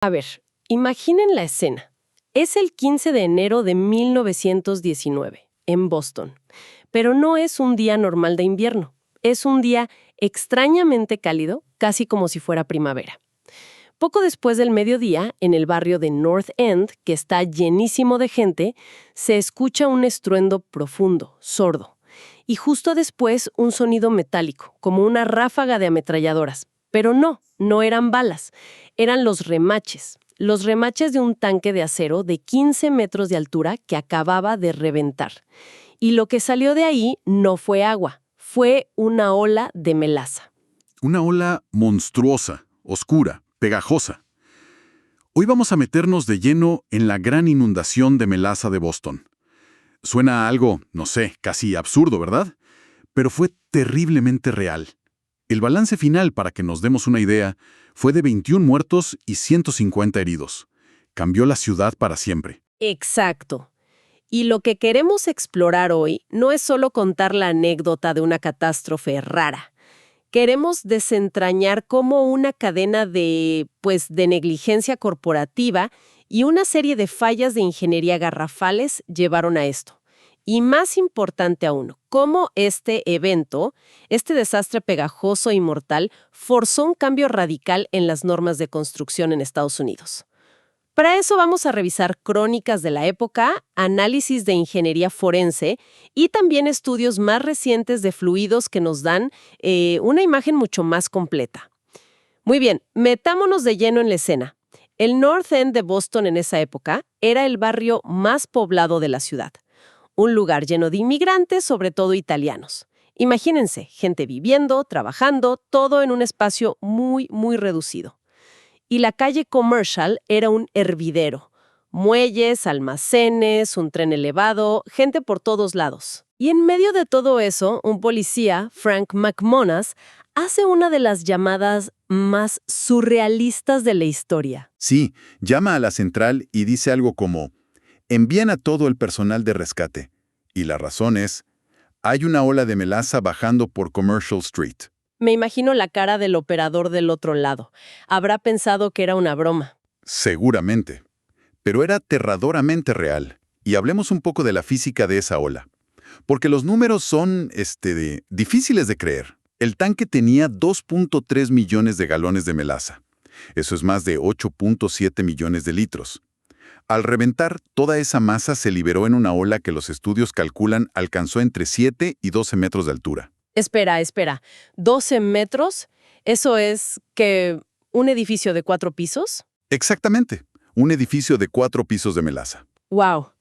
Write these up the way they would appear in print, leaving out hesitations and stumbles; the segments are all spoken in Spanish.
A ver, imaginen la escena. Es el 15 de enero de 1919, en Boston. Pero no es un día normal de invierno. Es un día extrañamente cálido, casi como si fuera primavera. Poco después del mediodía, en el barrio de North End, que está llenísimo de gente, se escucha un estruendo profundo, sordo. Y justo después un sonido metálico, como una ráfaga de ametralladoras. Pero no eran balas, eran los remaches de un tanque de acero de 15 metros de altura que acababa de reventar. Y lo que salió de ahí no fue agua, fue una ola de melaza. Una ola monstruosa, oscura, pegajosa. Hoy vamos a meternos de lleno en la gran inundación de melaza de Boston. Suena a algo, no sé, casi absurdo, ¿verdad? Pero fue terriblemente real. El balance final, para que nos demos una idea, fue de 21 muertos y 150 heridos. Cambió la ciudad para siempre. Exacto. Y lo que queremos explorar hoy no es solo contar la anécdota de una catástrofe rara. Queremos desentrañar cómo una cadena de negligencia corporativa y una serie de fallas de ingeniería garrafales llevaron a esto. Y más importante aún, cómo este evento, este desastre pegajoso y mortal, forzó un cambio radical en las normas de construcción en Estados Unidos. Para eso vamos a revisar crónicas de la época, análisis de ingeniería forense y también estudios más recientes de fluidos que nos dan una imagen mucho más completa. Muy bien, metámonos de lleno en la escena. El North End de Boston en esa época era el barrio más poblado de la ciudad. Un lugar lleno de inmigrantes, sobre todo italianos. Imagínense, gente viviendo, trabajando, todo en un espacio muy, muy reducido. Y la calle Commercial era un hervidero. Muelles, almacenes, un tren elevado, gente por todos lados. Y en medio de todo eso, un policía, Frank McManus, hace una de las llamadas más surrealistas de la historia. Sí, llama a la central y dice algo como: envían a todo el personal de rescate. Y la razón es: hay una ola de melaza bajando por Commercial Street. Me imagino la cara del operador del otro lado. Habrá pensado que era una broma. Seguramente. Pero era aterradoramente real. Y hablemos un poco de la física de esa ola. Porque los números son, difíciles de creer. El tanque tenía 2.3 millones de galones de melaza. Eso es más de 8.7 millones de litros. Al reventar, toda esa masa se liberó en una ola que los estudios calculan alcanzó entre 7 y 12 metros de altura. Espera. ¿12 metros? ¿Eso es que un edificio de 4 pisos? Exactamente. Un edificio de 4 pisos de melaza. ¡Wow!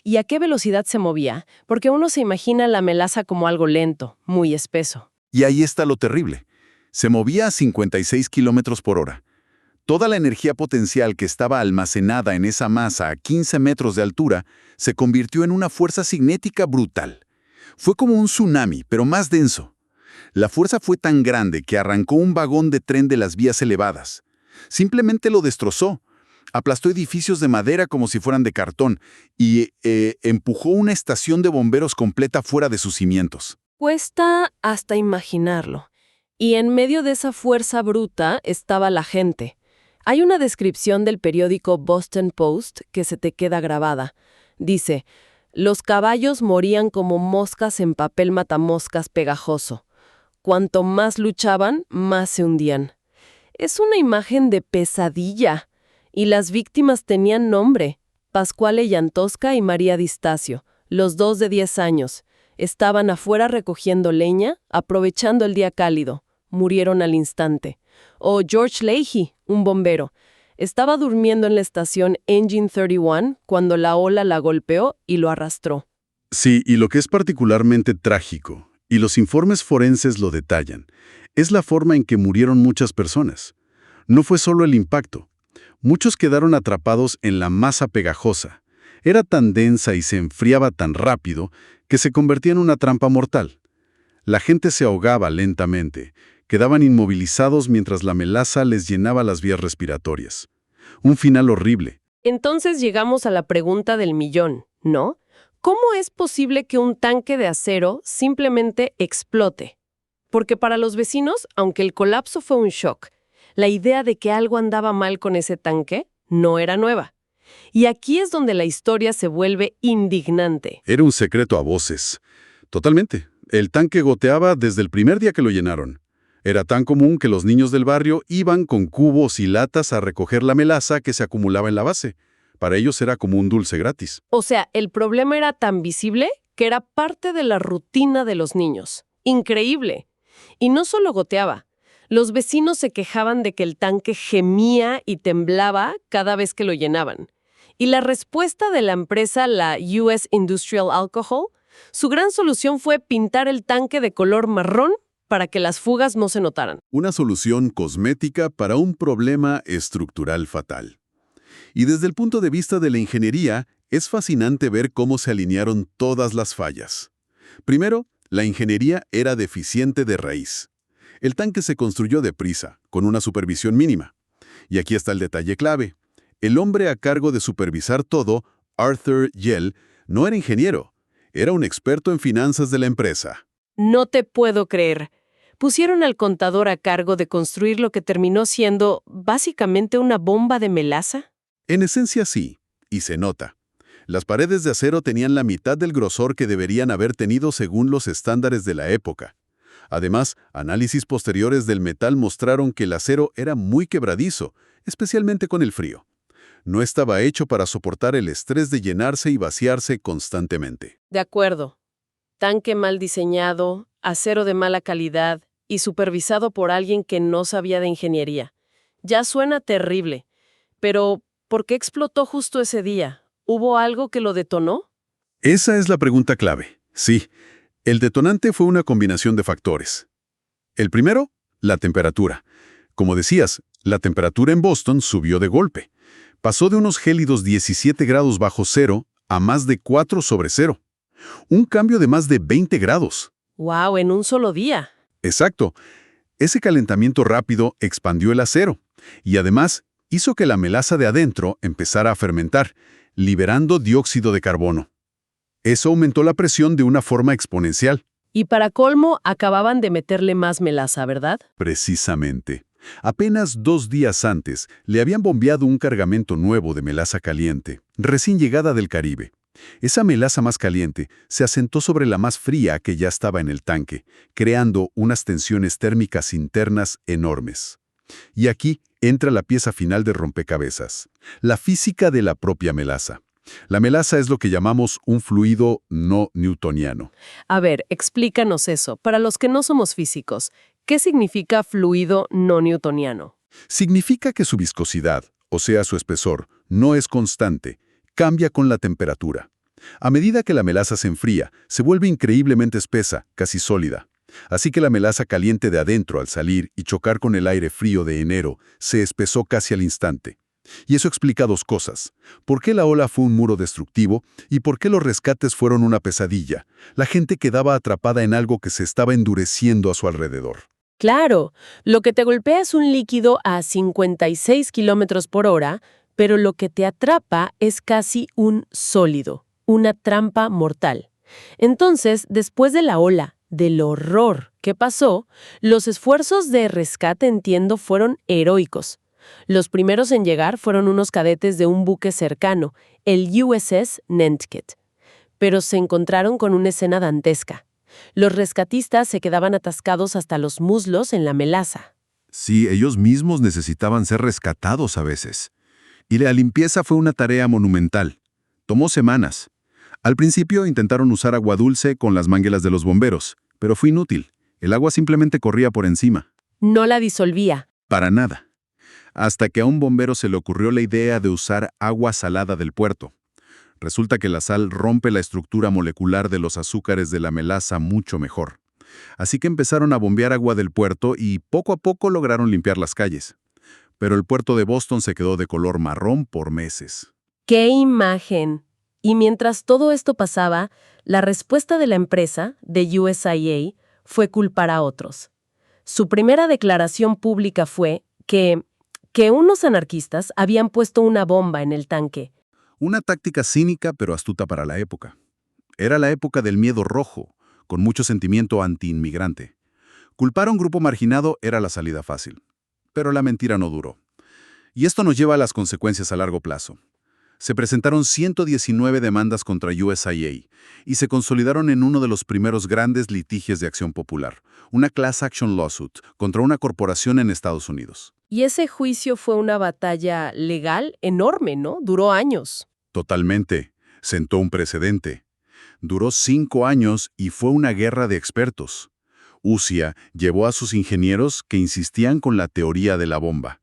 ¿Y a qué velocidad se movía? Porque uno se imagina la melaza como algo lento, muy espeso. Y ahí está lo terrible. Se movía a 56 kilómetros por hora. Toda la energía potencial que estaba almacenada en esa masa a 15 metros de altura se convirtió en una fuerza cinética brutal. Fue como un tsunami, pero más denso. La fuerza fue tan grande que arrancó un vagón de tren de las vías elevadas. Simplemente lo destrozó. Aplastó edificios de madera como si fueran de cartón y empujó una estación de bomberos completa fuera de sus cimientos. Cuesta hasta imaginarlo. Y en medio de esa fuerza bruta estaba la gente. Hay una descripción del periódico Boston Post que se te queda grabada. Dice: los caballos morían como moscas en papel matamoscas pegajoso. Cuanto más luchaban, más se hundían. Es una imagen de pesadilla. Y las víctimas tenían nombre: Pasquale Llantosca y María Distacio, los dos de 10 años. Estaban afuera recogiendo leña, aprovechando el día cálido. Murieron al instante. O George Leahy, un bombero. Estaba durmiendo en la estación Engine 31 cuando la ola la golpeó y lo arrastró. Sí, y lo que es particularmente trágico, y los informes forenses lo detallan, es la forma en que murieron muchas personas. No fue solo el impacto. Muchos quedaron atrapados en la masa pegajosa. Era tan densa y se enfriaba tan rápido que se convertía en una trampa mortal. La gente se ahogaba lentamente, quedaban inmovilizados mientras la melaza les llenaba las vías respiratorias. Un final horrible. Entonces llegamos a la pregunta del millón, ¿no? ¿Cómo es posible que un tanque de acero simplemente explote? Porque para los vecinos, aunque el colapso fue un shock, la idea de que algo andaba mal con ese tanque no era nueva. Y aquí es donde la historia se vuelve indignante. Era un secreto a voces. Totalmente. El tanque goteaba desde el primer día que lo llenaron. Era tan común que los niños del barrio iban con cubos y latas a recoger la melaza que se acumulaba en la base. Para ellos era como un dulce gratis. O sea, el problema era tan visible que era parte de la rutina de los niños. Increíble. Y no solo goteaba. Los vecinos se quejaban de que el tanque gemía y temblaba cada vez que lo llenaban. Y la respuesta de la empresa, la US Industrial Alcohol, su gran solución fue pintar el tanque de color marrón para que las fugas no se notaran. Una solución cosmética para un problema estructural fatal. Y desde el punto de vista de la ingeniería, es fascinante ver cómo se alinearon todas las fallas. Primero, la ingeniería era deficiente de raíz. El tanque se construyó deprisa, con una supervisión mínima. Y aquí está el detalle clave. El hombre a cargo de supervisar todo, Arthur Yell, no era ingeniero, era un experto en finanzas de la empresa. No te puedo creer. Pusieron al contador a cargo de construir lo que terminó siendo básicamente una bomba de melaza. En esencia sí, y se nota. Las paredes de acero tenían la mitad del grosor que deberían haber tenido según los estándares de la época. Además, análisis posteriores del metal mostraron que el acero era muy quebradizo, especialmente con el frío. No estaba hecho para soportar el estrés de llenarse y vaciarse constantemente. De acuerdo. Tanque mal diseñado, acero de mala calidad y supervisado por alguien que no sabía de ingeniería. Ya suena terrible. Pero, ¿por qué explotó justo ese día? ¿Hubo algo que lo detonó? Esa es la pregunta clave. Sí, el detonante fue una combinación de factores. El primero, la temperatura. Como decías, la temperatura en Boston subió de golpe. Pasó de unos gélidos 17 grados bajo cero a más de 4 sobre cero. Un cambio de más de 20 grados. ¡Wow! En un solo día. Exacto. Ese calentamiento rápido expandió el acero y además hizo que la melaza de adentro empezara a fermentar, liberando dióxido de carbono. Eso aumentó la presión de una forma exponencial. Y para colmo, acababan de meterle más melaza, ¿verdad? Precisamente. Apenas 2 días antes, le habían bombeado un cargamento nuevo de melaza caliente, recién llegada del Caribe. Esa melaza más caliente se asentó sobre la más fría que ya estaba en el tanque, creando unas tensiones térmicas internas enormes. Y aquí entra la pieza final de rompecabezas, la física de la propia melaza. La melaza es lo que llamamos un fluido no newtoniano. A ver, explícanos eso. Para los que no somos físicos, ¿qué significa fluido no newtoniano? Significa que su viscosidad, o sea, su espesor, no es constante, cambia con la temperatura. A medida que la melaza se enfría, se vuelve increíblemente espesa, casi sólida. Así que la melaza caliente de adentro al salir y chocar con el aire frío de enero se espesó casi al instante. Y eso explica 2 cosas. ¿Por qué la ola fue un muro destructivo y por qué los rescates fueron una pesadilla? La gente quedaba atrapada en algo que se estaba endureciendo a su alrededor. Claro, lo que te golpea es un líquido a 56 kilómetros por hora, pero lo que te atrapa es casi un sólido, una trampa mortal. Entonces, después de la ola, del horror que pasó, los esfuerzos de rescate, entiendo, fueron heroicos. Los primeros en llegar fueron unos cadetes de un buque cercano, el USS Nantucket. Pero se encontraron con una escena dantesca. Los rescatistas se quedaban atascados hasta los muslos en la melaza. Sí, ellos mismos necesitaban ser rescatados a veces. Y la limpieza fue una tarea monumental. Tomó semanas. Al principio intentaron usar agua dulce con las manguelas de los bomberos, pero fue inútil. El agua simplemente corría por encima. No la disolvía. Para nada. Hasta que a un bombero se le ocurrió la idea de usar agua salada del puerto. Resulta que la sal rompe la estructura molecular de los azúcares de la melaza mucho mejor. Así que empezaron a bombear agua del puerto y poco a poco lograron limpiar las calles. Pero el puerto de Boston se quedó de color marrón por meses. ¡Qué imagen! Y mientras todo esto pasaba, la respuesta de la empresa, de USIA, fue culpar a otros. Su primera declaración pública fue que unos anarquistas habían puesto una bomba en el tanque. Una táctica cínica pero astuta para la época. Era la época del miedo rojo, con mucho sentimiento anti-inmigrante. Culpar a un grupo marginado era la salida fácil. Pero la mentira no duró. Y esto nos lleva a las consecuencias a largo plazo. Se presentaron 119 demandas contra USIA y se consolidaron en uno de los primeros grandes litigios de acción popular, una class action lawsuit contra una corporación en Estados Unidos. Y ese juicio fue una batalla legal enorme, ¿no? Duró años. Totalmente. Sentó un precedente. Duró 5 años y fue una guerra de expertos. USIA llevó a sus ingenieros que insistían con la teoría de la bomba.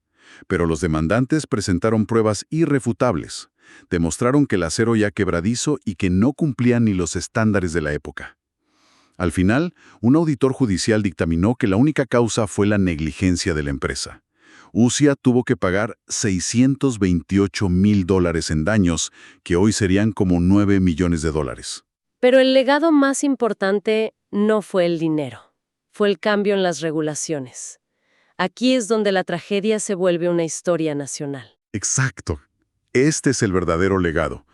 Pero los demandantes presentaron pruebas irrefutables. Demostraron que el acero ya quebradizo y que no cumplía ni los estándares de la época. Al final, un auditor judicial dictaminó que la única causa fue la negligencia de la empresa. USIA tuvo que pagar $628,000 en daños, que hoy serían como $9 millones. Pero el legado más importante no fue el dinero, fue el cambio en las regulaciones. Aquí es donde la tragedia se vuelve una historia nacional. Exacto. Este es el verdadero legado.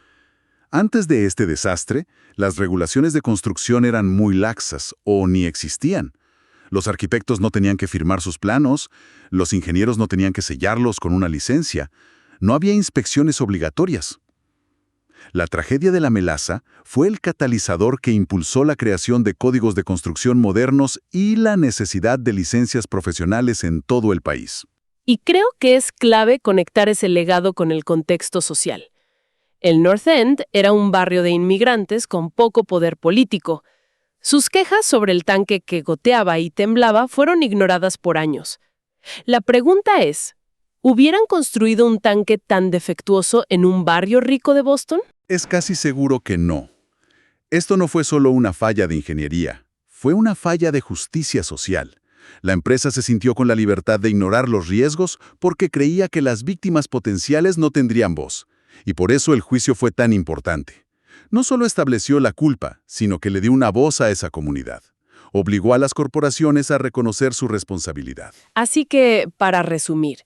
Antes de este desastre, las regulaciones de construcción eran muy laxas o ni existían. Los arquitectos no tenían que firmar sus planos, los ingenieros no tenían que sellarlos con una licencia, no había inspecciones obligatorias. La tragedia de la melaza fue el catalizador que impulsó la creación de códigos de construcción modernos y la necesidad de licencias profesionales en todo el país. Y creo que es clave conectar ese legado con el contexto social. El North End era un barrio de inmigrantes con poco poder político. Sus quejas sobre el tanque que goteaba y temblaba fueron ignoradas por años. La pregunta es, ¿hubieran construido un tanque tan defectuoso en un barrio rico de Boston? Es casi seguro que no. Esto no fue solo una falla de ingeniería, fue una falla de justicia social. La empresa se sintió con la libertad de ignorar los riesgos porque creía que las víctimas potenciales no tendrían voz. Y por eso el juicio fue tan importante. No solo estableció la culpa, sino que le dio una voz a esa comunidad. Obligó a las corporaciones a reconocer su responsabilidad. Así que, para resumir,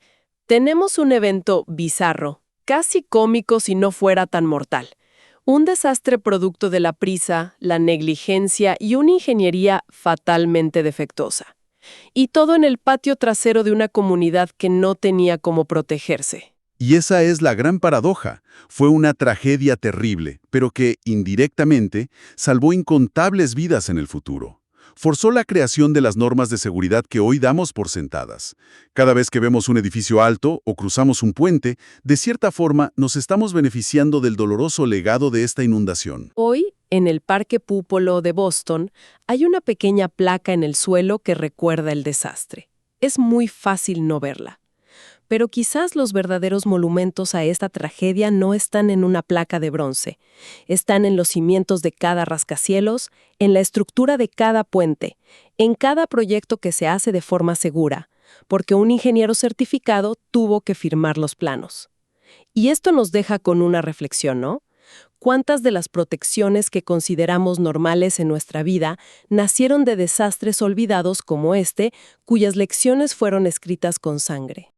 tenemos un evento bizarro, casi cómico si no fuera tan mortal. Un desastre producto de la prisa, la negligencia y una ingeniería fatalmente defectuosa. Y todo en el patio trasero de una comunidad que no tenía cómo protegerse. Y esa es la gran paradoja. Fue una tragedia terrible, pero que, indirectamente, salvó incontables vidas en el futuro. Forzó la creación de las normas de seguridad que hoy damos por sentadas. Cada vez que vemos un edificio alto o cruzamos un puente, de cierta forma nos estamos beneficiando del doloroso legado de esta inundación. Hoy, en el Parque Pupolo de Boston, hay una pequeña placa en el suelo que recuerda el desastre. Es muy fácil no verla. Pero quizás los verdaderos monumentos a esta tragedia no están en una placa de bronce. Están en los cimientos de cada rascacielos, en la estructura de cada puente, en cada proyecto que se hace de forma segura, porque un ingeniero certificado tuvo que firmar los planos. Y esto nos deja con una reflexión, ¿no? ¿Cuántas de las protecciones que consideramos normales en nuestra vida nacieron de desastres olvidados como este, cuyas lecciones fueron escritas con sangre?